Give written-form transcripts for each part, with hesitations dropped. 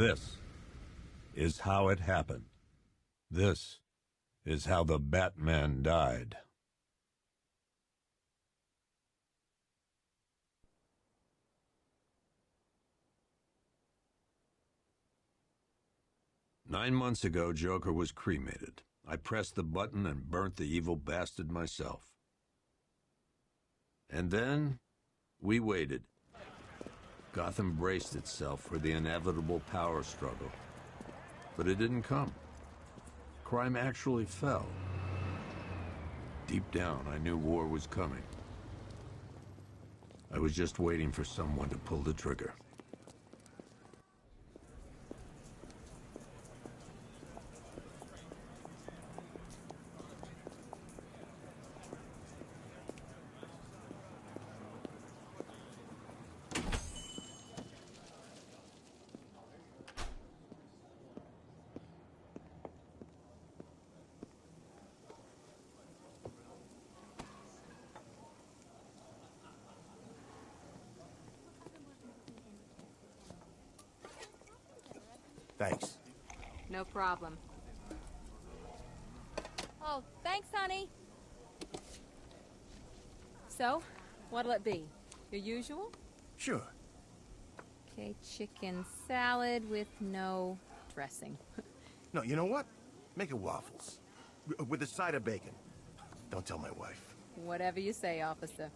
This is how it happened. This is how the Batman died. "9 months ago, Joker was cremated. I pressed the button and burnt the evil bastard myself. And then, we waited. Gotham braced itself for the inevitable power struggle. But it didn't come. Crime actually fell. Deep down, I knew war was coming. I was just waiting for someone to pull the trigger. Thanks. No problem. Oh, thanks, honey. So, what'll it be? Your usual? Sure. Okay, chicken salad with no dressing. No, you know what? Make it waffles. With a side of bacon. Don't tell my wife. Whatever you say, officer.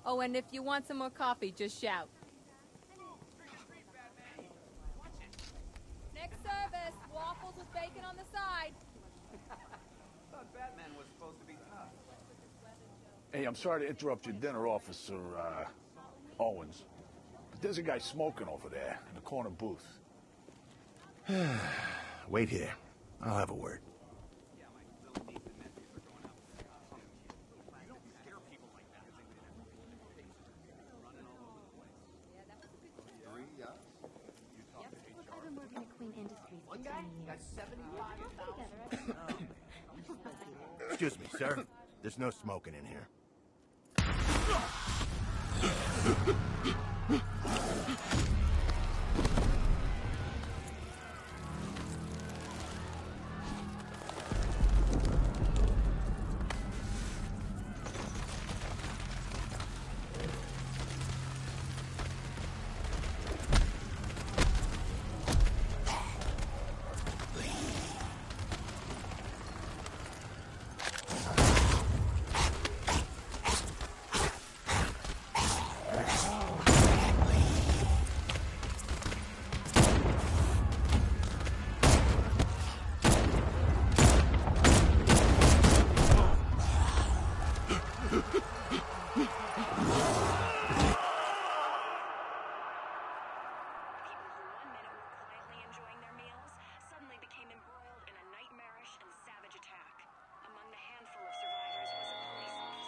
Oh, and if you want some more coffee, just shout. Next service, waffles with bacon on the side. Thought Batman was supposed to be tough. Hey, I'm sorry to interrupt your dinner, Officer Owens. But there's a guy smoking over there in the corner booth. Wait here. I'll have a word. Excuse me, sir. There's no smoking in here.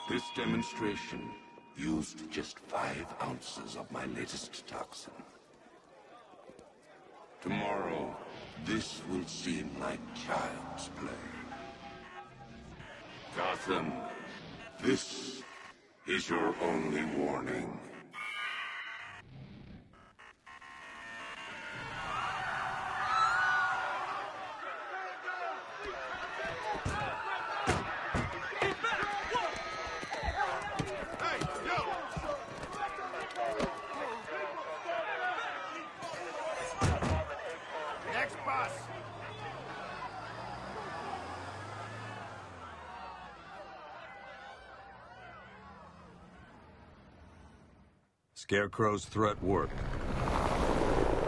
This demonstration used just 5 ounces of my latest toxin. Tomorrow, this will seem like child's play. Gotham, this is your only warning. Scarecrow's threat worked.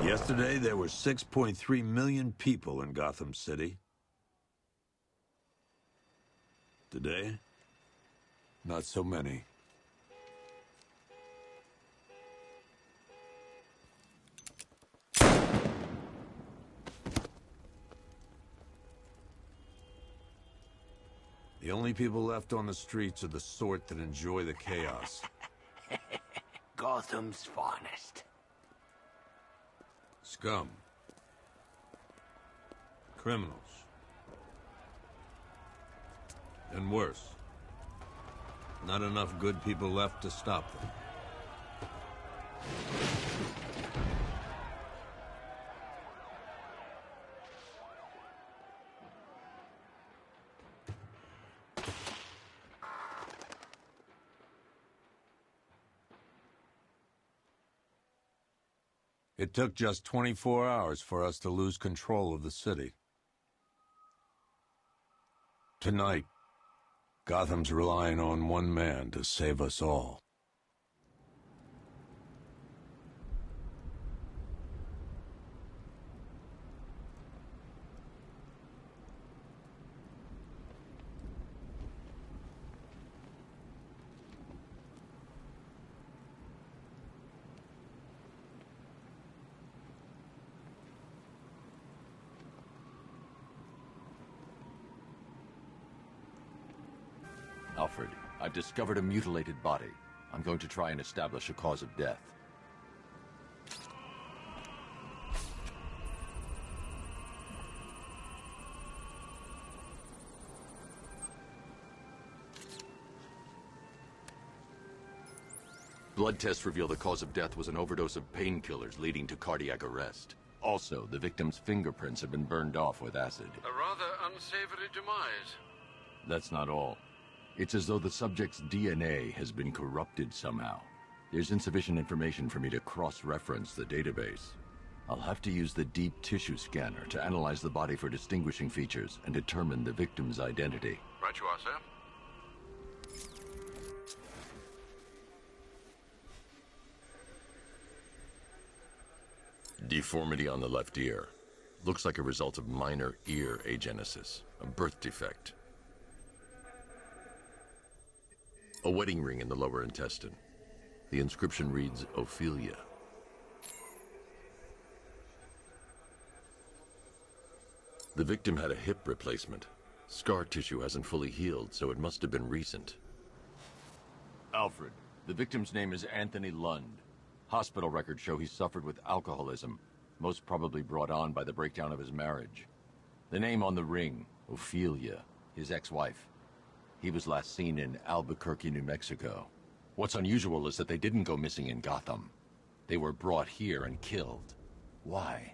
Yesterday, there were 6.3 million people in Gotham City. Today, not so many. The only people left on the streets are the sort that enjoy the chaos. Gotham's finest. Scum. Criminals. And worse. Not enough good people left to stop them. It took just 24 hours for us to lose control of the city. Tonight, Gotham's relying on one man to save us all. Alfred, I've discovered a mutilated body. I'm going to try and establish a cause of death. Blood tests reveal the cause of death was an overdose of painkillers leading to cardiac arrest. Also, the victim's fingerprints have been burned off with acid. A rather unsavory demise. That's not all. It's as though the subject's DNA has been corrupted somehow. There's insufficient information for me to cross-reference the database. I'll have to use the deep tissue scanner to analyze the body for distinguishing features and determine the victim's identity. Right you are, sir. Deformity on the left ear. Looks like a result of minor ear agenesis, a birth defect. A wedding ring in the lower intestine. The inscription reads, Ophelia. The victim had a hip replacement. Scar tissue hasn't fully healed, so it must have been recent. Alfred, the victim's name is Anthony Lund. Hospital records show he suffered with alcoholism, most probably brought on by the breakdown of his marriage. The name on the ring, Ophelia, his ex-wife. He was last seen in Albuquerque, New Mexico. What's unusual is that they didn't go missing in Gotham. They were brought here and killed. Why?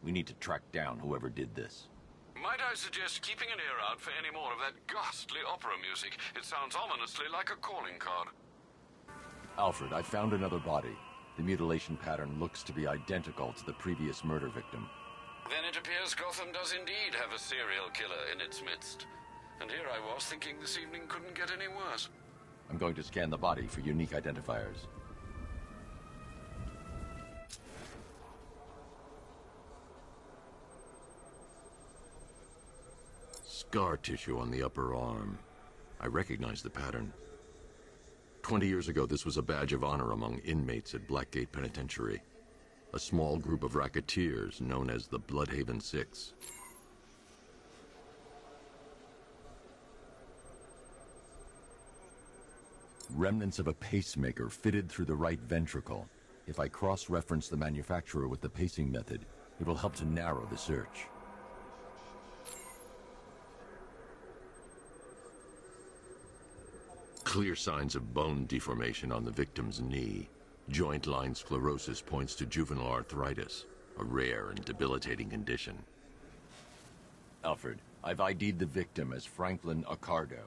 We need to track down whoever did this. Might I suggest keeping an ear out for any more of that ghastly opera music? It sounds ominously like a calling card. Alfred, I found another body. The mutilation pattern looks to be identical to the previous murder victim. Then it appears Gotham does indeed have a serial killer in its midst. And here I was thinking this evening couldn't get any worse. I'm going to scan the body for unique identifiers. Scar tissue on the upper arm. I recognize the pattern. 20 years ago, this was a badge of honor among inmates at Blackgate Penitentiary. A small group of racketeers known as the Bloodhaven Six. Remnants of a pacemaker fitted through the right ventricle. If I cross-reference the manufacturer with the pacing method, it will help to narrow the search. Clear signs of bone deformation on the victim's knee. Joint line sclerosis points to juvenile arthritis, a rare and debilitating condition. Alfred, I've ID'd the victim as Franklin Accardo.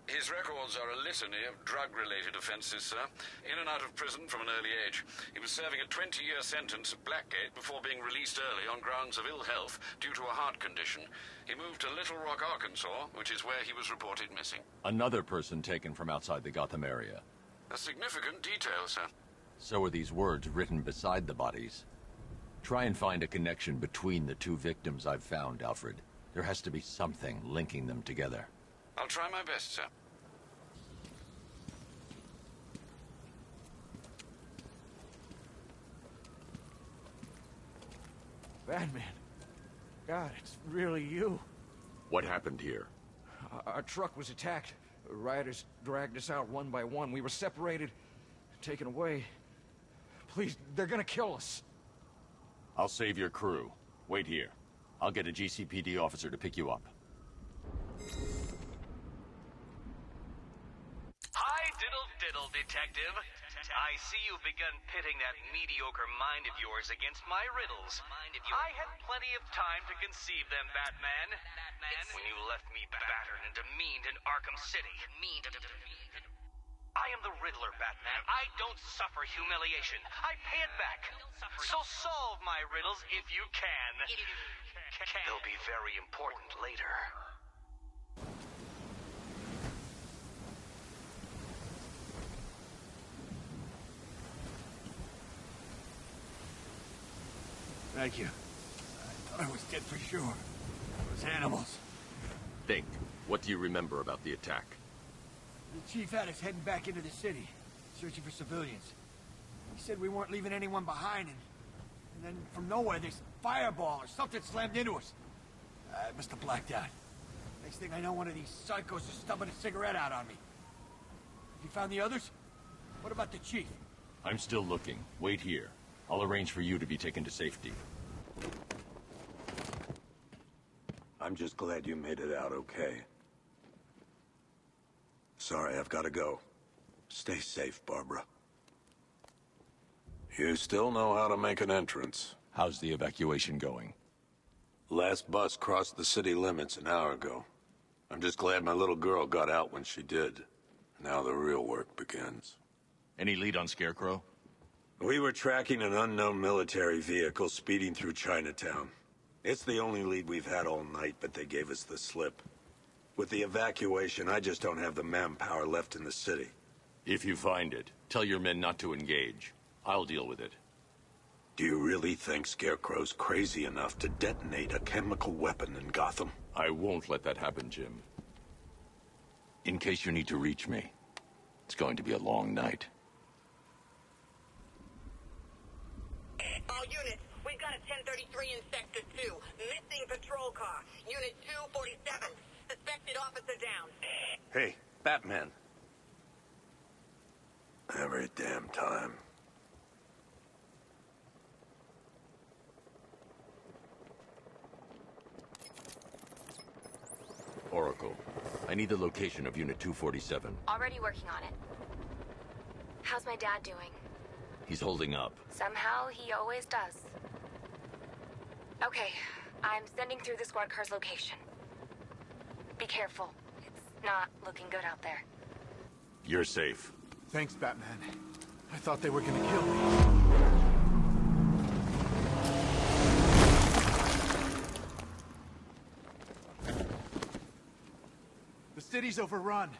His records are a litany of drug-related offenses, sir. In and out of prison from an early age. He was serving a 20-year sentence at Blackgate before being released early on grounds of ill health due to a heart condition. He moved to Little Rock, Arkansas, which is where he was reported missing. Another person taken from outside the Gotham area. A significant detail, sir. So are these words written beside the bodies. Try and find a connection between the two victims I've found, Alfred. There has to be something linking them together. I'll try my best, sir. Batman. God, it's really you. What happened here? Our truck was attacked. Rioters dragged us out one by one. We were separated, taken away. Please, they're gonna kill us. I'll save your crew. Wait here. I'll get a GCPD officer to pick you up. Hi, diddle, detective. I see you've begun pitting that mediocre mind of yours against my riddles. I had plenty of time to conceive them, Batman. When you left me battered and demeaned in Arkham City. I I am the Riddler, Batman. I don't suffer humiliation. I pay it back. So solve my riddles if you can. They'll be very important later. Thank you. I thought I was dead for sure. Those animals. Think. What do you remember about the attack? The chief had us heading back into the city, searching for civilians. He said we weren't leaving anyone behind, and then from nowhere, this fireball or something slammed into us. I must have blacked out. Next thing I know, one of these psychos is stubbing a cigarette out on me. Have you found the others? What about the chief? I'm still looking. Wait here. I'll arrange for you to be taken to safety. I'm just glad you made it out okay. Sorry, I've got to go. Stay safe, Barbara. You still know how to make an entrance. How's the evacuation going? Last bus crossed the city limits an hour ago. I'm just glad my little girl got out when she did. Now the real work begins. Any lead on Scarecrow? We were tracking an unknown military vehicle speeding through Chinatown. It's the only lead we've had all night, but they gave us the slip. With the evacuation, I just don't have the manpower left in the city. If you find it, tell your men not to engage. I'll deal with it. Do you really think Scarecrow's crazy enough to detonate a chemical weapon in Gotham? I won't let that happen, Jim. In case you need to reach me, it's going to be a long night. All units, we've got a 1033 in Sector 2. Missing patrol car. Unit 247. Suspected officer down. Hey, Batman. Every damn time. Oracle, I need the location of Unit 247. Already working on it. How's my dad doing? He's holding up. Somehow, he always does. Okay, I'm sending through the squad car's location. Be careful. It's not looking good out there. You're safe. Thanks, Batman. I thought they were gonna kill me. The city's overrun.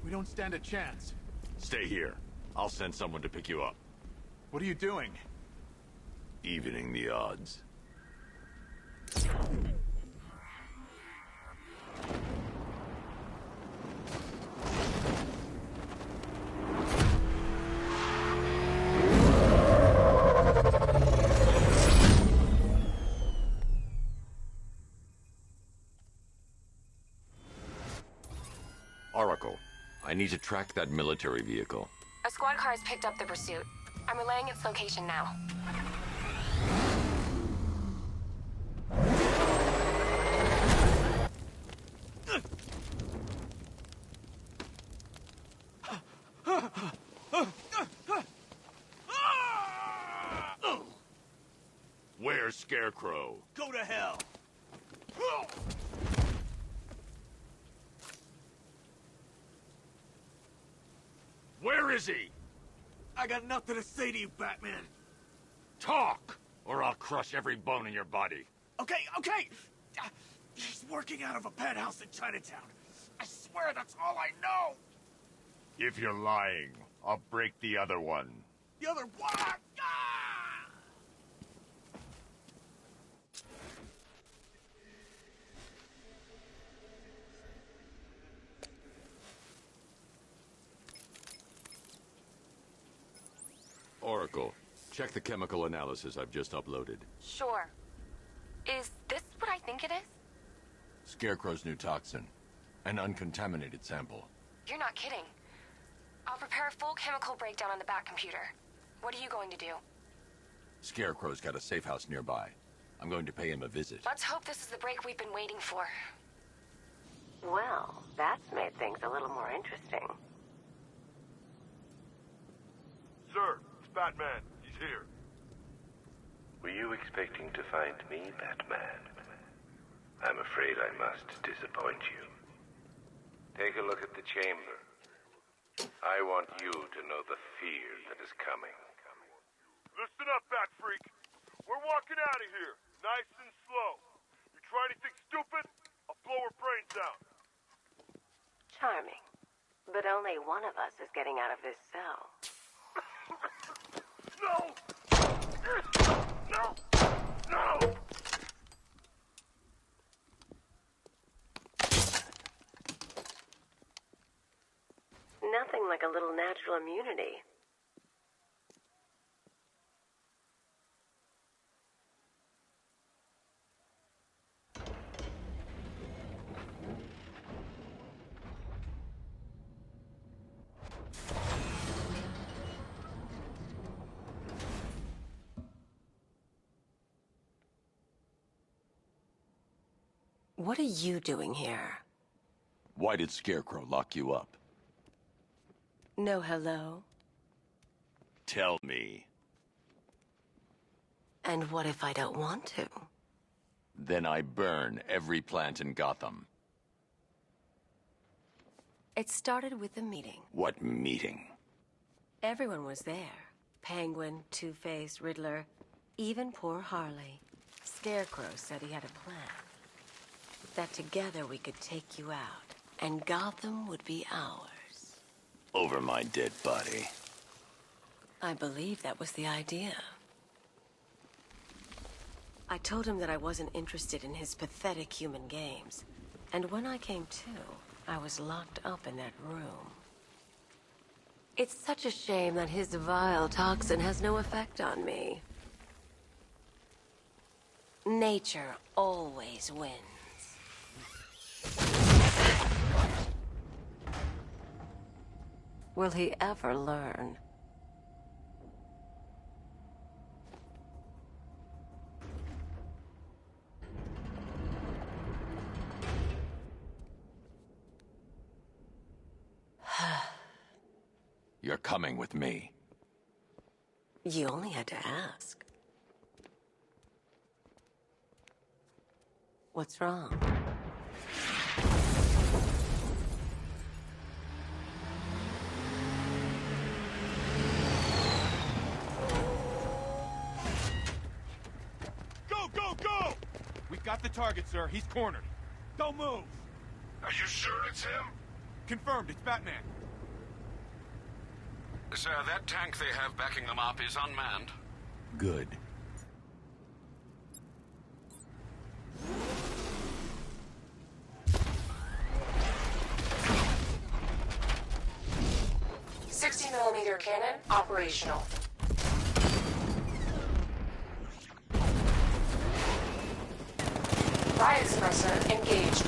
We don't stand a chance. Stay here. I'll send someone to pick you up. What are you doing? Evening the odds. Oracle, I need to track that military vehicle. A squad car has picked up the pursuit. I'm relaying its location now. Where's Scarecrow? Go to hell! Where is he? I got nothing to say to you, Batman. Talk, or I'll crush every bone in your body. Okay, okay! He's working out of a penthouse in Chinatown. I swear that's all I know! If you're lying, I'll break the other one. The other one! Ah! Oracle, check the chemical analysis I've just uploaded. Sure. Is this what I think it is? Scarecrow's new toxin. An uncontaminated sample. You're not kidding. I'll prepare a full chemical breakdown on the back computer. What are you going to do? Scarecrow's got a safe house nearby. I'm going to pay him a visit. Let's hope this is the break we've been waiting for. Well, that's made things a little more interesting. Sir, it's Batman. He's here. Were you expecting to find me, Batman? I'm afraid I must disappoint you. Take a look at the chamber. I want you to know the fear that is coming. Listen up, fat freak. We're walking out of here, nice and slow. You try anything stupid, I'll blow her brains out. Charming. But only one of us is getting out of this cell. No! No! No! Nothing like a little natural immunity. What are you doing here? Why did Scarecrow lock you up? No hello? Tell me. And what if I don't want to? Then I burn every plant in Gotham. It started with a meeting. What meeting? Everyone was there. Penguin, Two-Face, Riddler, even poor Harley. Scarecrow said he had a plan. That together we could take you out, and Gotham would be ours. Over my dead body. I believe that was the idea. I told him that I wasn't interested in his pathetic human games. And when I came to, I was locked up in that room. It's such a shame that his vile toxin has no effect on me. Nature always wins. Will he ever learn? You're coming with me. You only had to ask. What's wrong? Go, go, go! We've got the target, sir. He's cornered. Don't move! Are you sure it's him? Confirmed, it's Batman. Sir, that tank they have backing them up is unmanned. Good. .60mm cannon operational. Riot suppressor engaged.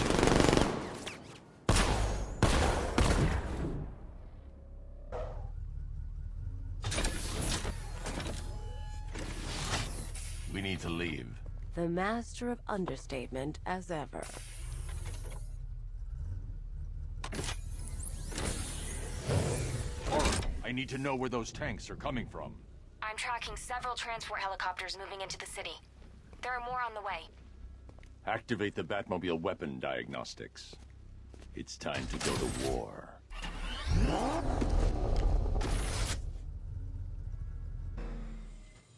We need to leave. The master of understatement as ever. I need to know where those tanks are coming from. I'm tracking several transport helicopters moving into the city. There are more on the way. Activate the Batmobile weapon diagnostics. It's time to go to war.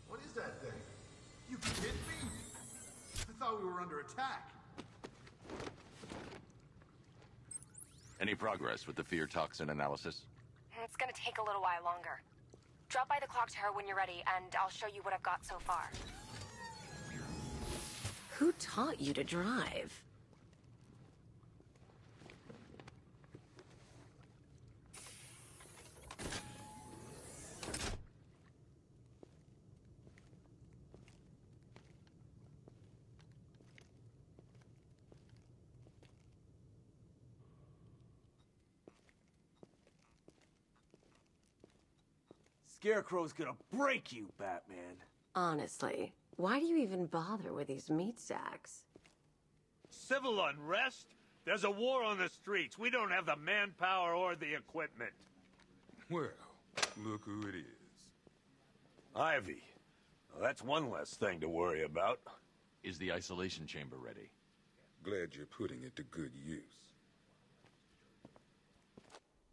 What is that thing? You kidding me? I thought we were under attack. Any progress with the fear toxin analysis? It's gonna take a little while longer. Drop by the clock tower when you're ready, and I'll show you what I've got so far. Who taught you to drive? Scarecrow's gonna break you, Batman. Honestly, why do you even bother with these meat sacks? Civil unrest? There's a war on the streets. We don't have the manpower or the equipment. Well, look who it is. Ivy. Well, that's one less thing to worry about. Is the isolation chamber ready? Glad you're putting it to good use.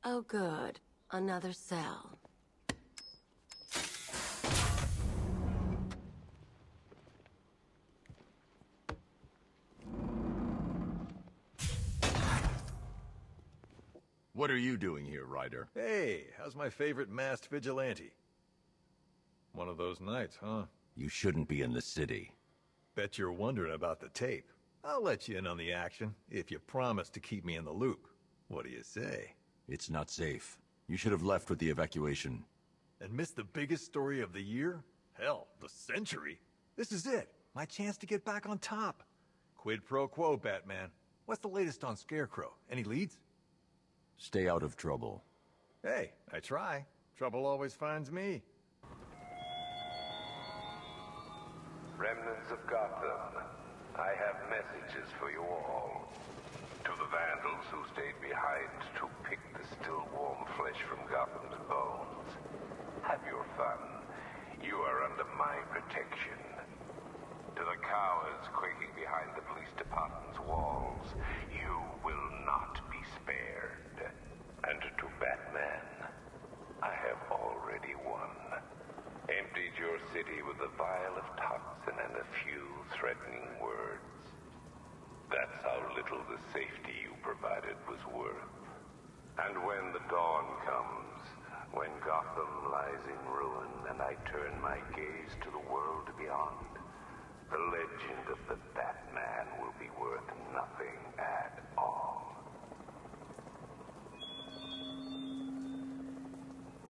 Oh, good. Another cell. What are you doing here, Ryder? Hey, how's my favorite masked vigilante? One of those nights, huh? You shouldn't be in the city. Bet you're wondering about the tape. I'll let you in on the action, if you promise to keep me in the loop. What do you say? It's not safe. You should have left with the evacuation. And missed the biggest story of the year? Hell, the century. This is it. My chance to get back on top. Quid pro quo, Batman. What's the latest on Scarecrow? Any leads? Stay out of trouble. Hey, I try. Trouble always finds me. Remnants of Gotham, I have messages for you all. To the vandals who stayed behind to pick the still warm flesh from Gotham's bones. Have your fun. You are under my protection. To the cowards quaking behind the police department's walls, you will not be spared. And to Batman, I have already won. Emptied your city with a vial of toxin and a few threatening words. That's how little the safety you provided was worth. And when the dawn comes, when Gotham lies in ruin and I turn my gaze to the world beyond, the legend of the Batman will be worth nothing